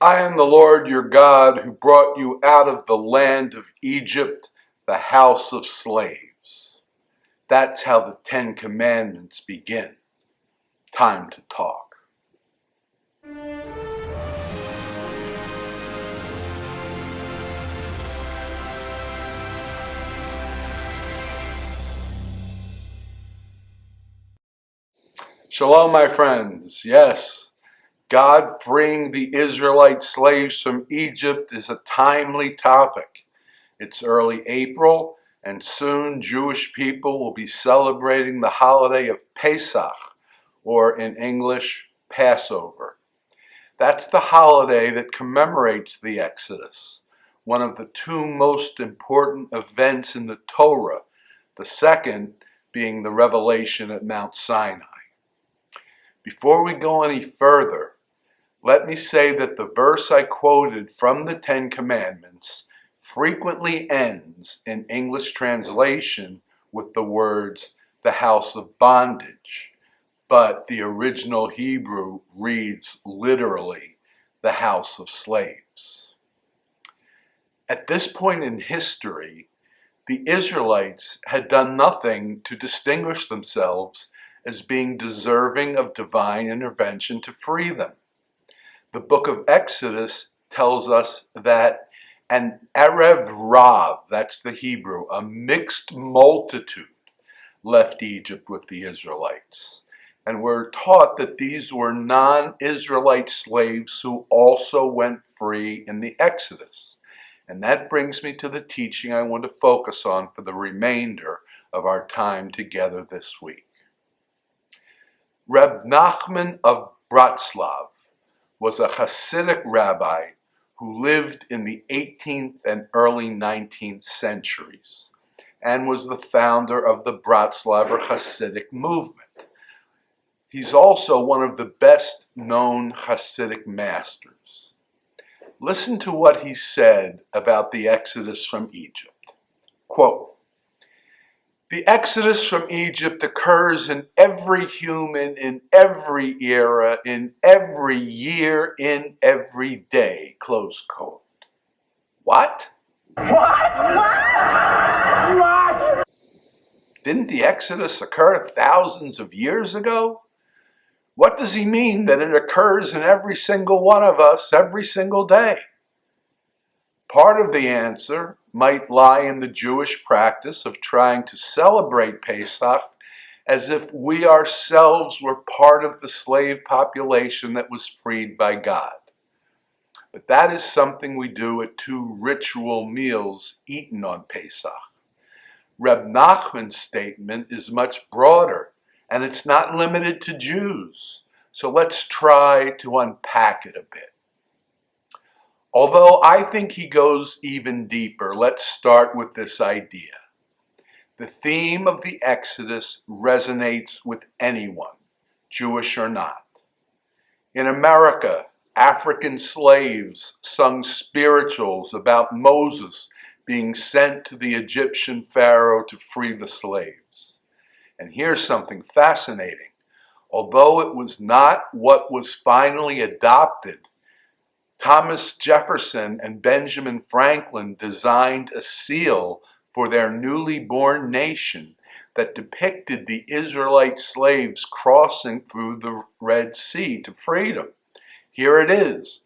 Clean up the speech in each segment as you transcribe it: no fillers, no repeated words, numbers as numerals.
I am the Lord your God who brought you out of the land of Egypt, the house of slaves. That's how the Ten Commandments begin. Time to talk. Shalom, my friends. Yes, God freeing the Israelite slaves from Egypt is a timely topic. It's early April, and soon Jewish people will be celebrating the holiday of Pesach, or in English, Passover. That's the holiday that commemorates the Exodus, one of the two most important events in the Torah, the second being the revelation at Mount Sinai. Before we go any further, let me say that the verse I quoted from the Ten Commandments frequently ends in English translation with the words, the house of bondage, but the original Hebrew reads literally, the house of slaves. At this point in history, the Israelites had done nothing to distinguish themselves as being deserving of divine intervention to free them. The book of Exodus tells us that an Erev Rav, that's the Hebrew, a mixed multitude, left Egypt with the Israelites. And we're taught that these were non-Israelite slaves who also went free in the Exodus. And that brings me to the teaching I want to focus on for the remainder of our time together this week. Reb Nachman of Bratslav was a Hasidic rabbi who lived in the 18th and early 19th centuries and was the founder of the Bratslaver Hasidic movement. He's also one of the best known Hasidic masters. Listen to what he said about the Exodus from Egypt. Quote, "The Exodus from Egypt occurs in every human, in every era, in every year, in every day." Close quote. What? What? Didn't the Exodus occur thousands of years ago? What does he mean that it occurs in every single one of us every single day? Part of the answer might lie in the Jewish practice of trying to celebrate Pesach as if we ourselves were part of the slave population that was freed by God. But that is something we do at two ritual meals eaten on Pesach. Reb Nachman's statement is much broader, and it's not limited to Jews. So let's try to unpack it a bit. Although I think he goes even deeper, let's start with this idea. The theme of the Exodus resonates with anyone, Jewish or not. In America, African slaves sung spirituals about Moses being sent to the Egyptian Pharaoh to free the slaves. And here's something fascinating. Although it was not what was finally adopted, Thomas Jefferson and Benjamin Franklin designed a seal for their newly born nation that depicted the Israelite slaves crossing through the Red Sea to freedom. Here it is,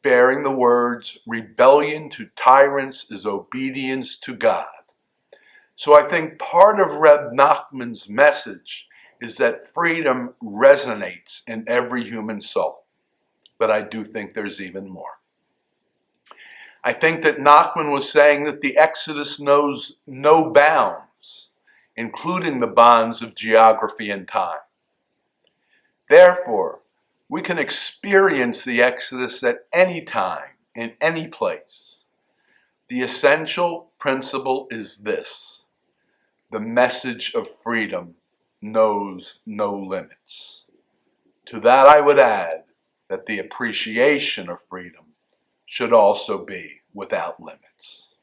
bearing the words, "Rebellion to tyrants is obedience to God." So I think part of Reb Nachman's message is that freedom resonates in every human soul. But I do think there's even more. I think that Nachman was saying that the Exodus knows no bounds, including the bonds of geography and time. Therefore, we can experience the Exodus at any time, in any place. The essential principle is this: the message of freedom knows no limits. To that I would add that the appreciation of freedom should also be without limits.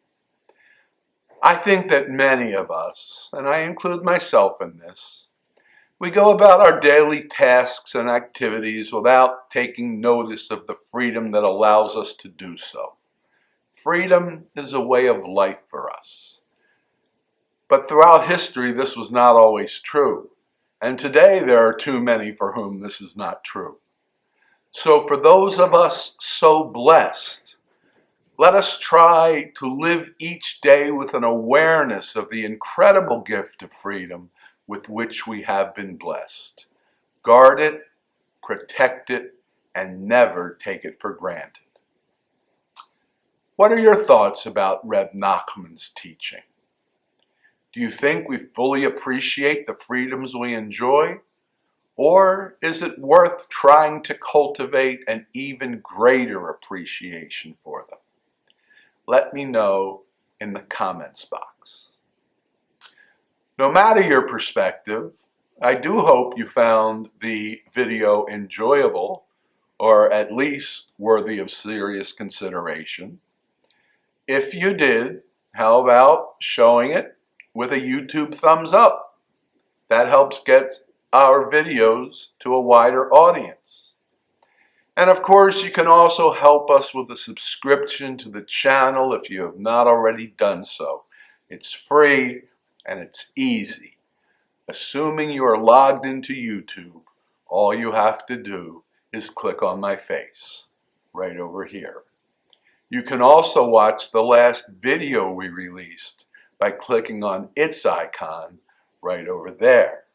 I think that many of us, and I include myself in this, We go about our daily tasks and activities without taking notice of the freedom that allows us to do so. Freedom is a way of life for us. But throughout history, this was not always true. And today, there are too many for whom this is not true. So for those of us so blessed, let us try to live each day with an awareness of the incredible gift of freedom with which we have been blessed. Guard it, protect it, and never take it for granted. What are your thoughts about Reb Nachman's teaching? Do you think we fully appreciate the freedoms we enjoy? Or is it worth trying to cultivate an even greater appreciation for them? Let me know in the comments box. No matter your perspective, I do hope you found the video enjoyable, or at least worthy of serious consideration. If you did, how about showing it with a YouTube thumbs up? That helps get our videos to a wider audience. And of course, you can also help us with a subscription to the channel if you have not already done so. It's free and it's easy. Assuming you are logged into YouTube, all you have to do is click on my face right over here. You can also watch the last video we released by clicking on its icon right over there.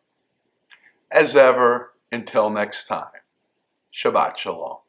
As ever, until next time, Shabbat Shalom.